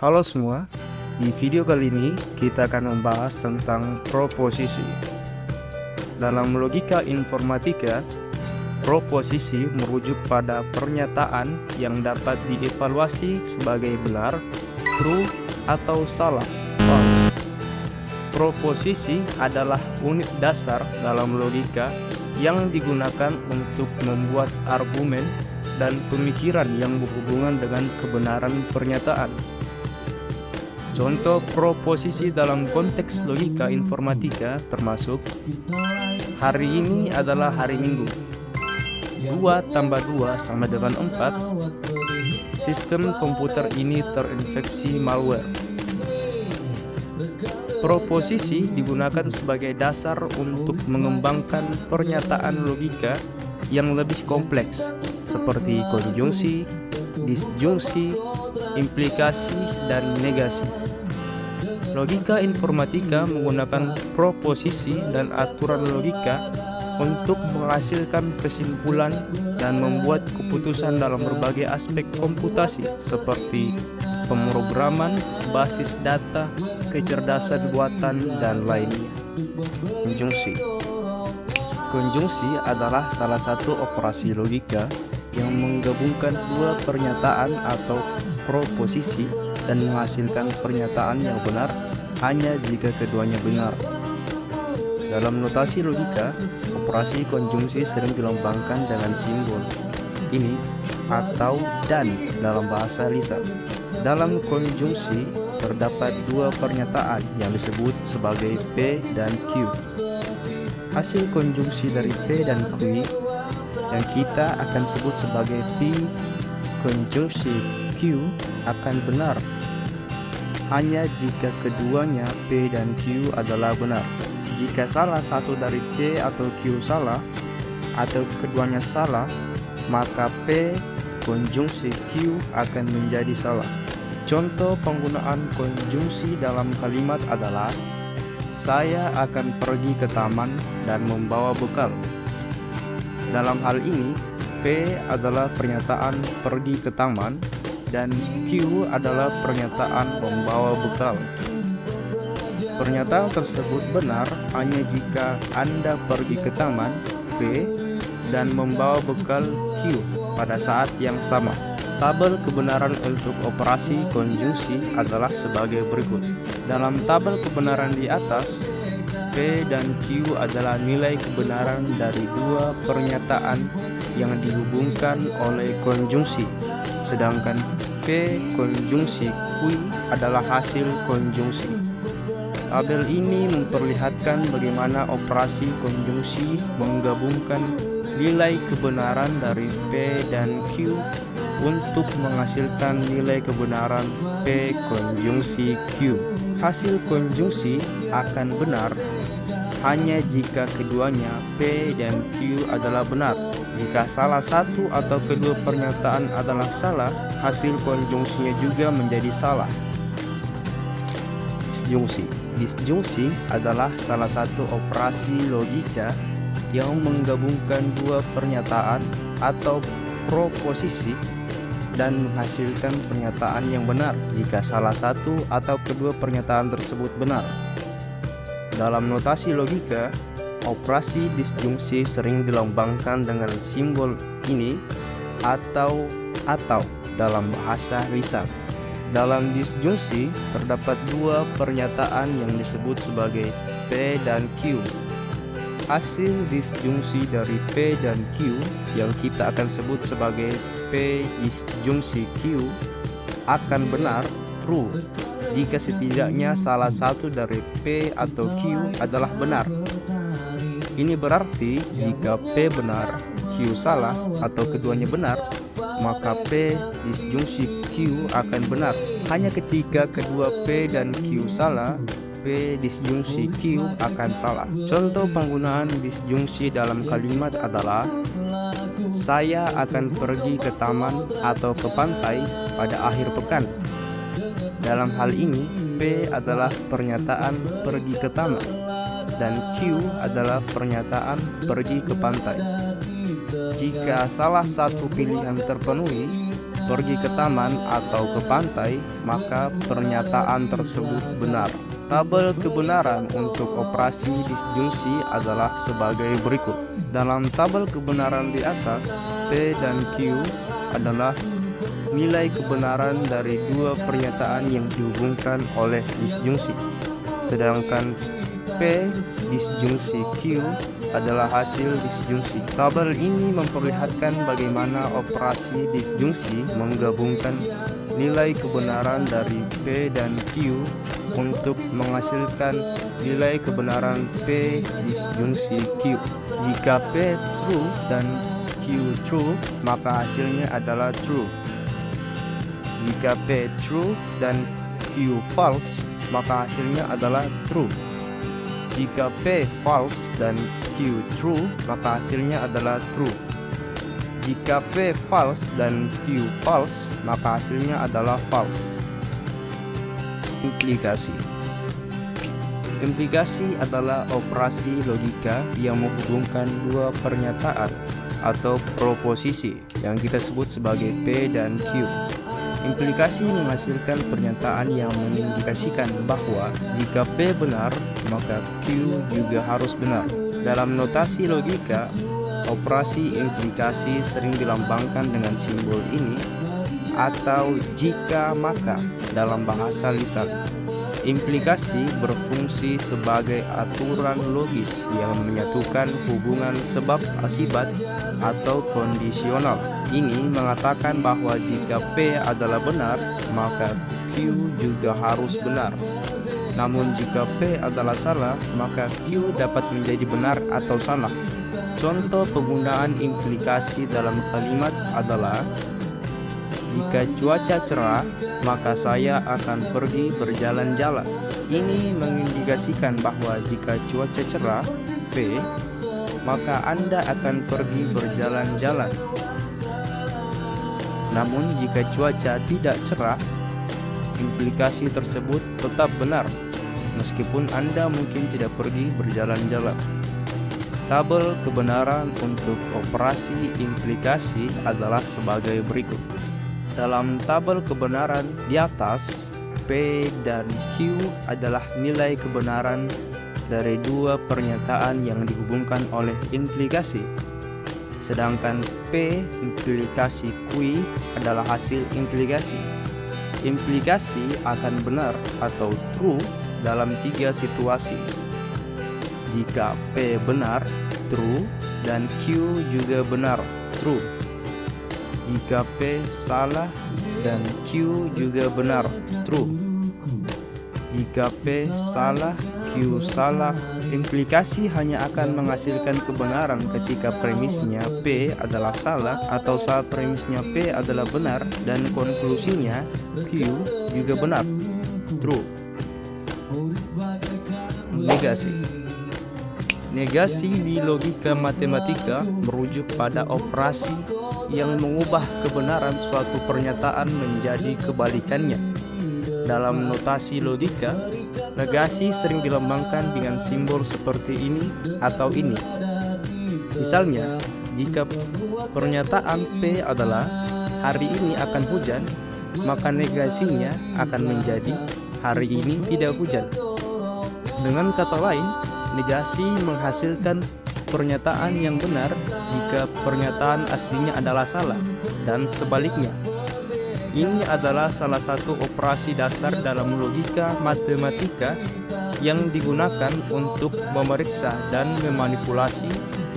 Halo semua, di video kali ini kita akan membahas tentang proposisi. Dalam logika informatika, proposisi merujuk pada pernyataan yang dapat dievaluasi sebagai benar, true, atau salah, false. Proposisi adalah unit dasar dalam logika yang digunakan untuk membuat argumen dan pemikiran yang berhubungan dengan kebenaran pernyataan. Contoh proposisi dalam konteks logika informatika termasuk hari ini adalah hari Minggu, 2 tambah 2 sama dengan 4, sistem komputer ini terinfeksi malware. Proposisi digunakan sebagai dasar untuk mengembangkan pernyataan logika yang lebih kompleks seperti konjungsi, disjungsi, implikasi, dan negasi. Logika informatika menggunakan proposisi dan aturan logika untuk menghasilkan kesimpulan dan membuat keputusan dalam berbagai aspek komputasi seperti pemrograman, basis data, kecerdasan buatan, dan lainnya. Konjungsi. Konjungsi adalah salah satu operasi logika yang menggabungkan dua pernyataan atau proposisi dan menghasilkan pernyataan yang benar hanya jika keduanya benar. Dalam notasi logika, operasi konjungsi sering dilambangkan dengan simbol ini atau dan dalam bahasa lisan. Dalam konjungsi terdapat dua pernyataan yang disebut sebagai P dan Q. Hasil konjungsi dari P dan Q yang kita akan sebut sebagai P konjungsi Q akan benar hanya jika keduanya P dan Q adalah benar. Jika salah satu dari P atau Q salah atau keduanya salah, maka P konjungsi Q akan menjadi salah. Contoh penggunaan konjungsi dalam kalimat adalah saya akan pergi ke taman dan membawa bekal. Dalam hal ini, P adalah pernyataan pergi ke taman dan Q adalah pernyataan membawa bekal. Pernyataan tersebut benar hanya jika Anda pergi ke taman P dan membawa bekal Q pada saat yang sama. Tabel kebenaran untuk operasi konjungsi adalah sebagai berikut. Dalam tabel kebenaran di atas, P dan Q adalah nilai kebenaran dari dua pernyataan yang dihubungkan oleh konjungsi, sedangkan P konjungsi Q adalah hasil konjungsi. Tabel ini memperlihatkan bagaimana operasi konjungsi menggabungkan nilai kebenaran dari P dan Q untuk menghasilkan nilai kebenaran P konjungsi Q. Hasil konjungsi akan benar hanya jika keduanya P dan Q adalah benar. Jika salah satu atau kedua pernyataan adalah salah, hasil konjungsinya juga menjadi salah. Disjungsi. Disjungsi adalah salah satu operasi logika yang menggabungkan dua pernyataan atau proposisi dan menghasilkan pernyataan yang benar jika salah satu atau kedua pernyataan tersebut benar. Dalam notasi logika, operasi disjungsi sering dilambangkan dengan simbol ini atau dalam bahasa lisan. Dalam disjungsi terdapat dua pernyataan yang disebut sebagai P dan Q. Hasil disjungsi dari P dan Q yang kita akan sebut sebagai P disjungsi Q akan benar, true, jika setidaknya salah satu dari P atau Q adalah benar. Ini berarti jika P benar, Q salah, atau keduanya benar, maka P disjungsi Q akan benar. Hanya ketika kedua P dan Q salah, P disjungsi Q akan salah. Contoh penggunaan disjungsi dalam kalimat adalah saya akan pergi ke taman atau ke pantai pada akhir pekan. Dalam hal ini, P adalah pernyataan pergi ke taman dan Q adalah pernyataan pergi ke pantai. Jika salah satu pilihan terpenuhi, pergi ke taman atau ke pantai, maka pernyataan tersebut benar. Tabel kebenaran untuk operasi disjungsi adalah sebagai berikut. Dalam tabel kebenaran di atas, P dan Q adalah nilai kebenaran dari dua pernyataan yang dihubungkan oleh disjungsi. Sedangkan P disjungsi Q adalah hasil disjungsi. Tabel ini memperlihatkan bagaimana operasi disjungsi menggabungkan nilai kebenaran dari P dan Q untuk menghasilkan nilai kebenaran P disjungsi Q. Jika P true dan Q true, maka hasilnya adalah true. Jika P true dan Q false, maka hasilnya adalah true. Jika P false dan Q true, maka hasilnya adalah true. Jika P false dan Q false, maka hasilnya adalah false. Implikasi. Implikasi adalah operasi logika yang menghubungkan dua pernyataan atau proposisi yang kita sebut sebagai P dan Q. Implikasi menghasilkan pernyataan yang mengindikasikan bahwa jika P benar, maka Q juga harus benar. Dalam notasi logika, operasi implikasi sering dilambangkan dengan simbol ini atau jika maka dalam bahasa lisan. Implikasi berfungsi sebagai aturan logis yang menyatukan hubungan sebab akibat atau kondisional. Ini mengatakan bahwa jika P adalah benar, maka Q juga harus benar. Namun jika P adalah salah, maka Q dapat menjadi benar atau salah. Contoh penggunaan implikasi dalam kalimat adalah: jika cuaca cerah, maka saya akan pergi berjalan-jalan. Ini mengindikasikan bahwa jika cuaca cerah, P, maka Anda akan pergi berjalan-jalan. Namun jika cuaca tidak cerah, implikasi tersebut tetap benar, meskipun Anda mungkin tidak pergi berjalan-jalan. Tabel kebenaran untuk operasi implikasi adalah sebagai berikut. Dalam tabel kebenaran di atas, P dan Q adalah nilai kebenaran dari dua pernyataan yang dihubungkan oleh implikasi. Sedangkan P implikasi Q adalah hasil implikasi. Implikasi akan benar atau true dalam tiga situasi. Jika P benar, true, dan Q juga benar, true. Jika P salah dan Q juga benar, true. Jika P salah, Q salah, implikasi hanya akan menghasilkan kebenaran ketika premisnya P adalah salah atau saat premisnya P adalah benar dan konklusinya Q juga benar, true. Negasi. Negasi di logika matematika merujuk pada operasi yang mengubah kebenaran suatu pernyataan menjadi kebalikannya. Dalam notasi logika, negasi sering dilambangkan dengan simbol seperti ini atau ini. Misalnya, jika pernyataan P adalah hari ini akan hujan, maka negasinya akan menjadi hari ini tidak hujan. Dengan kata lain, negasi menghasilkan pernyataan yang benar jika pernyataan aslinya adalah salah, dan sebaliknya. Ini adalah salah satu operasi dasar dalam logika matematika yang digunakan untuk memeriksa dan memanipulasi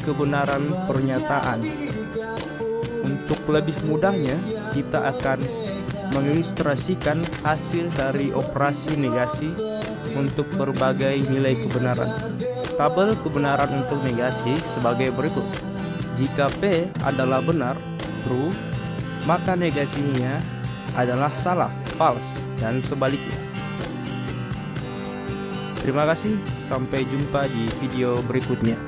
kebenaran pernyataan. Untuk lebih mudahnya, kita akan mengilustrasikan hasil dari operasi negasi untuk berbagai nilai kebenaran. Tabel kebenaran untuk negasi sebagai berikut. Jika P adalah benar, true, maka negasinya adalah salah, false, dan sebaliknya. Terima kasih, sampai jumpa di video berikutnya.